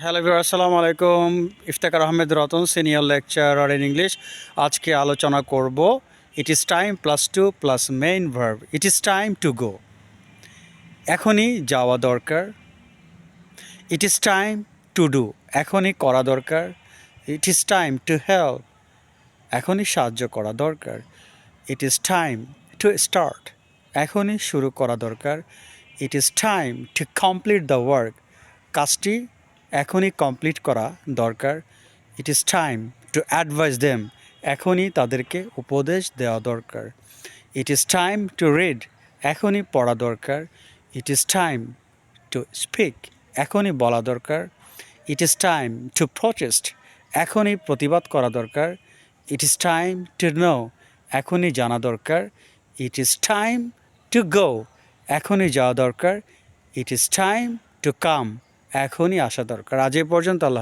Hello viewer, আসসালামু আলাইকুম। Iftekhar Ahmed Ratan, senior lecturer in English. আজকে আলোচনা করব it is time plus to plus main verb. It is time to go, এখনই যাওয়া দরকার। It is time to do, এখনই করা দরকার। It is time to help, এখনই সাহায্য করা দরকার। It is time to start, এখনই শুরু করা দরকার। It is time to complete the work, কাজটি এখনই কমপ্লিট করা দরকার। It is time to advise them, এখনই তাদেরকে উপদেশ দেওয়া দরকার। It is time to read, এখনই পড়া দরকার। It is time to speak, এখনই বলা দরকার। It is time to protest, এখনই প্রতিবাদ করা দরকার। It is time to know, এখনই জানা দরকার। It is time to go, এখনই যাওয়া দরকার। It is time to come, এখনই আসা দরকার। আজ এই পর্যন্ত। আল্লাহ হাফেজ।